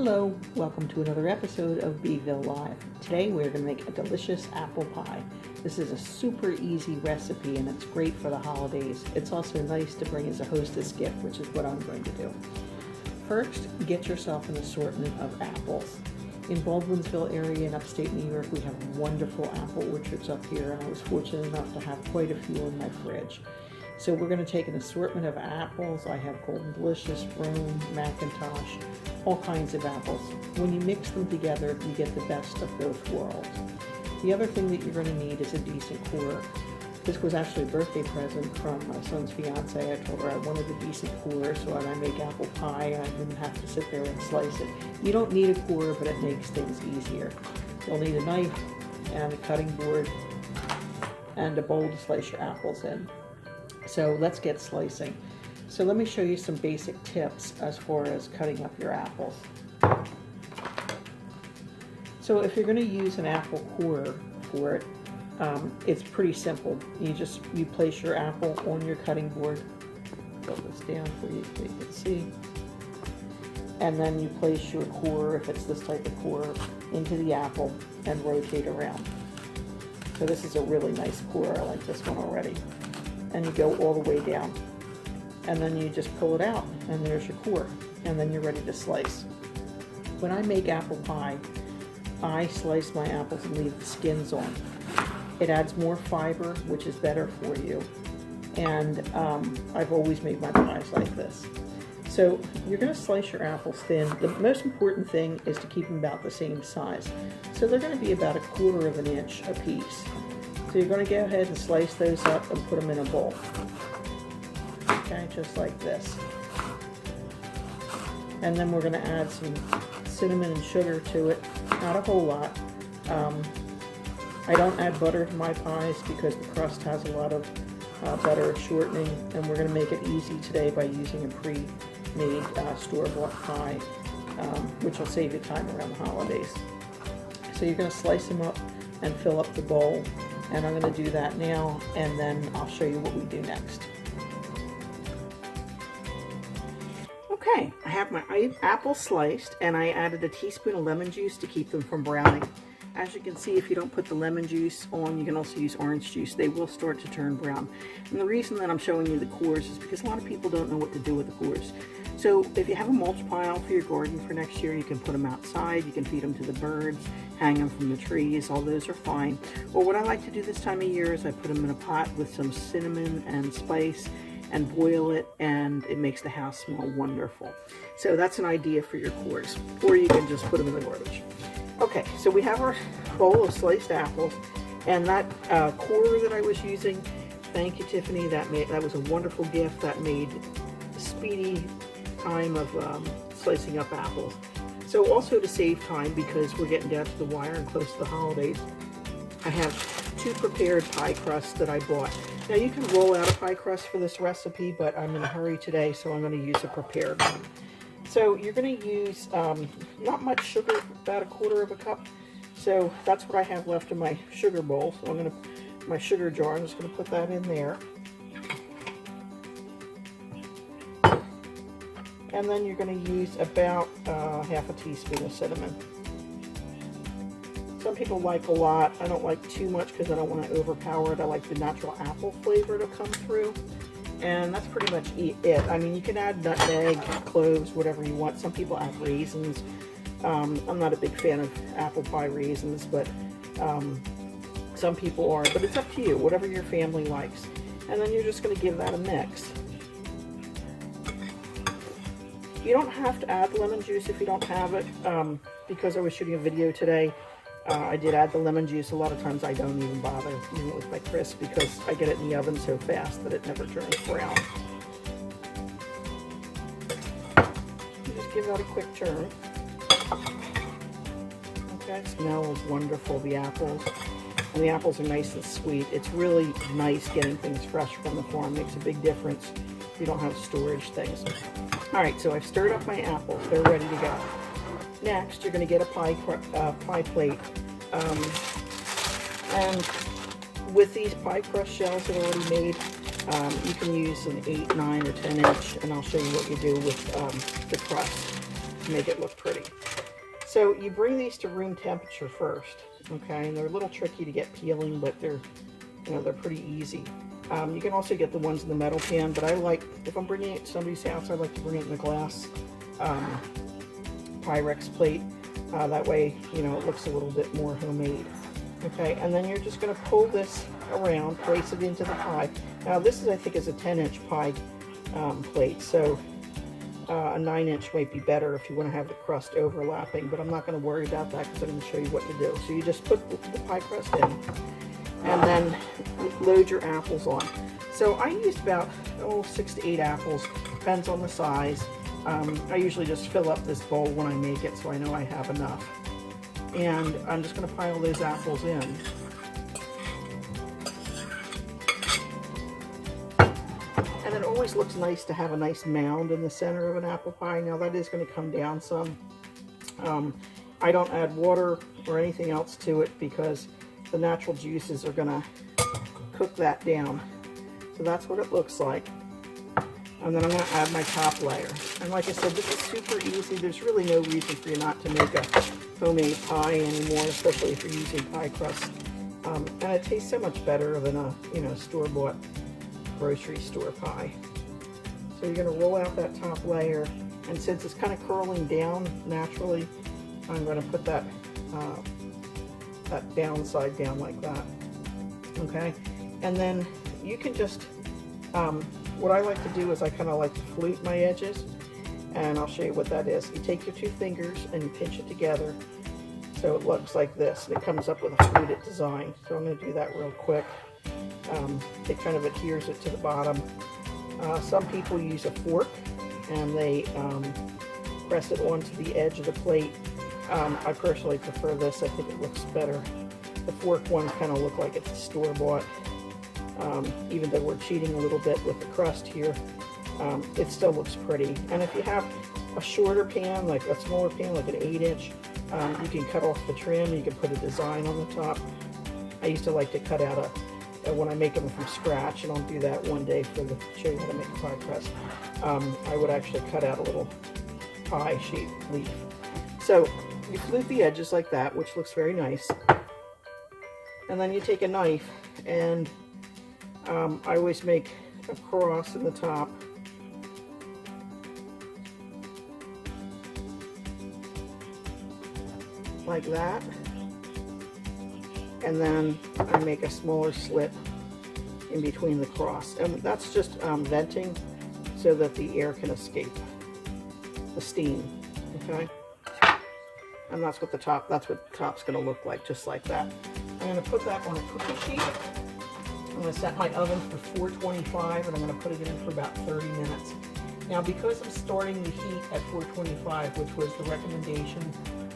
Hello, welcome to another episode of Bville Live. Today we're going to make a delicious apple pie. This is a super easy recipe and it's great for the holidays. It's also nice to bring as a hostess gift, which is what I'm going to do. First, get yourself an assortment of apples. In Bville area in upstate New York, we have wonderful apple orchards up here, and I was fortunate enough to have quite a few in my fridge. So we're going to take an assortment of apples. I have Golden Delicious, Rome, Macintosh, all kinds of apples. When you mix them together, you get the best of both worlds. The other thing that you're going to need is a decent core. This was actually a birthday present from my son's fiance. I told her I wanted a decent core so when I make apple pie, I didn't have to sit there and slice it. You don't need a core, but it makes things easier. You'll need a knife and a cutting board and a bowl to slice your apples in. So let's get slicing. So let me show you some basic tips as far as cutting up your apples. So if you're going to use an apple core for it, it's pretty simple. You place your apple on your cutting board. Put this down for you so you can see. And then you place your core, if it's this type of core, into the apple and rotate around. So this is a really nice core. I like this one already. And you go all the way down. And then you just pull it out, and there's your core. And then you're ready to slice. When I make apple pie, I slice my apples and leave the skins on. It adds more fiber, which is better for you. And I've always made my pies like this. So you're going to slice your apples thin. The most important thing is to keep them about the same size. So they're going to be about 1/4 of an inch a piece. So you're going to go ahead and slice those up and put them in a bowl. Okay, just like this. And then we're going to add some cinnamon and sugar to it. Not a whole lot. I don't add butter to my pies because the crust has a lot of butter shortening, and we're going to make it easy today by using a pre-made store-bought pie, which will save you time around the holidays. So you're going to slice them up and fill up the bowl. And I'm going to do that now, and then I'll show you what we do next. Okay, I have my apples sliced, and I added a teaspoon of lemon juice to keep them from browning. As you can see, if you don't put the lemon juice on, you can also use orange juice. They will start to turn brown. And the reason that I'm showing you the cores is because a lot of people don't know what to do with the cores. So if you have a mulch pile for your garden for next year, you can put them outside, you can feed them to the birds, hang them from the trees, all those are fine. Or what I like to do this time of year is I put them in a pot with some cinnamon and spice and boil it, and it makes the house smell wonderful. So that's an idea for your cores. Or you can just put them in the garbage. Okay, so we have our bowl of sliced apples, and that core that I was using, thank you, Tiffany, that was a wonderful gift. That made speedy time of slicing up apples. So also to save time, because we're getting down to the wire and close to the holidays, I have 2 prepared pie crusts that I bought. Now you can roll out a pie crust for this recipe, but I'm in a hurry today, so I'm going to use a prepared one. So you're going to use not much sugar, about 1/4 cup. So that's what I have left in my sugar bowl. So I'm going to, my sugar jar, I'm just going to put that in there. And then you're going to use about 1/2 teaspoon of cinnamon. Some people like a lot. I don't like too much because I don't want to overpower it. I like the natural apple flavor to come through. And that's pretty much it. I mean, you can add nutmeg, cloves, whatever you want. Some people add raisins. I'm not a big fan of apple pie raisins, but some people are. But it's up to you, whatever your family likes. And then you're just going to give that a mix. You don't have to add lemon juice if you don't have it. Because I was shooting a video today, I did add the lemon juice. A lot of times I don't even bother with my crisp because I get it in the oven so fast that it never turns brown. You just give that a quick turn. Okay, it smells wonderful, the apples. And the apples are nice and sweet. It's really nice getting things fresh from the farm. Makes a big difference if you don't have storage things. All right, so I've stirred up my apples. They're ready to go. Next, you're going to get a pie plate, and with these pie crust shells that are already made, you can use an 8, 9, or 10 inch, and I'll show you what you do with the crust to make it look pretty. So you bring these to room temperature first, okay? And they're a little tricky to get peeling, but they're, you know, they're pretty easy. You can also get the ones in the metal pan, but I like, if I'm bringing it to somebody's house, I like to bring it in a glass Pyrex plate. That way, you know, it looks a little bit more homemade. Okay, and then you're just going to pull this around, place it into the pie. Now this is, I think, is a 10-inch pie plate, so a 9-inch might be better if you want to have the crust overlapping, but I'm not going to worry about that because I'm going to show you what to do. So you just put the pie crust in, and then load your apples on. So I used about 6 to 8 apples, depends on the size. I usually just fill up this bowl when I make it, so I know I have enough. And I'm just going to pile those apples in. And it always looks nice to have a nice mound in the center of an apple pie. Now that is going to come down some. I don't add water or anything else to it because the natural juices are going to cook that down. So that's what it looks like. And then I'm going to add my top layer. And like I said, this is super easy. There's really no reason for you not to make a homemade pie anymore, especially if you're using pie crust. And it tastes so much better than a, you know, store-bought grocery store pie. So you're going to roll out that top layer, and since it's kind of curling down naturally, I'm going to put that that downside down like that. Okay, and then you can just what I like to do is I kind of like to flute my edges, and I'll show you what that is. You take your 2 fingers and you pinch it together so it looks like this, and it comes up with a fluted design. So I'm going to do that real quick. It kind of adheres it to the bottom. Some people use a fork and they press it onto the edge of the plate. I personally prefer this. I think it looks better. The fork ones kind of look like it's a store-bought. Even though we're cheating a little bit with the crust here, it still looks pretty. And if you have a shorter pan, like a smaller pan, like an 8-inch, you can cut off the trim. You can put a design on the top. I used to like to cut out when I make them from scratch, and I'll do that one day for the show you how to make a pie crust. I would actually cut out a little pie-shaped leaf. So you flute the edges like that, which looks very nice. And then you take a knife, and I always make a cross in the top. Like that. And then I make a smaller slit in between the cross. And that's just venting so that the air can escape, the steam, okay? And that's what the top's gonna look like, just like that. I'm gonna put that on a cookie sheet. I'm going to set my oven for 425, and I'm going to put it in for about 30 minutes. Now, because I'm starting the heat at 425, which was the recommendation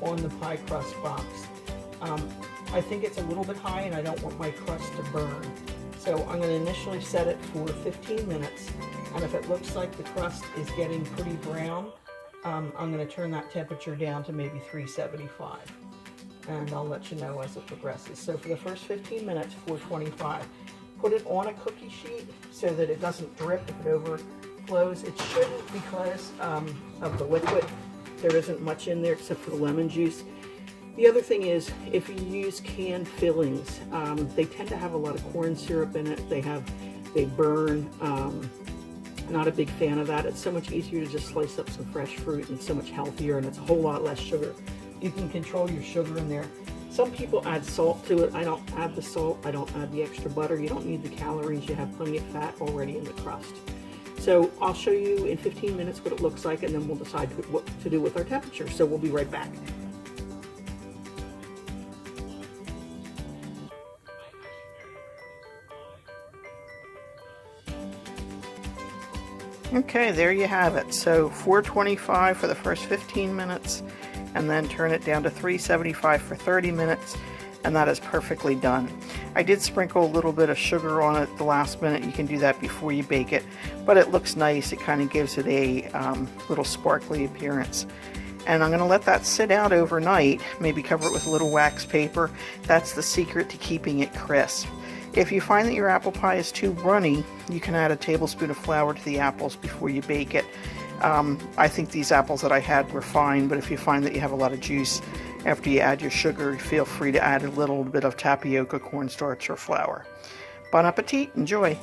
on the pie crust box, I think it's a little bit high and I don't want my crust to burn. So I'm going to initially set it for 15 minutes, and if it looks like the crust is getting pretty brown, I'm going to turn that temperature down to maybe 375. And I'll let you know as it progresses. So for the first 15 minutes, 425. Put it on a cookie sheet so that it doesn't drip if it overflows. It shouldn't because of the liquid. There isn't much in there except for the lemon juice. The other thing is, if you use canned fillings, they tend to have a lot of corn syrup in it. They burn. Not a big fan of that. It's so much easier to just slice up some fresh fruit, and it's so much healthier, and it's a whole lot less sugar. You can control your sugar in there. Some people add salt to it. I don't add the salt. I don't add the extra butter. You don't need the calories. You have plenty of fat already in the crust. So I'll show you in 15 minutes what it looks like, and then we'll decide what to do with our temperature. So we'll be right back. Okay, there you have it. So 425 for the first 15 minutes, and then turn it down to 375 for 30 minutes, and that is perfectly done. I did sprinkle a little bit of sugar on it at the last minute. You can do that before you bake it, but it looks nice. It kind of gives it a little sparkly appearance. And I'm going to let that sit out overnight, maybe cover it with a little wax paper. That's the secret to keeping it crisp. If you find that your apple pie is too runny, you can add a tablespoon of flour to the apples before you bake it. I think these apples that I had were fine, but if you find that you have a lot of juice after you add your sugar, feel free to add a little bit of tapioca, cornstarch, or flour. Bon appetit, enjoy!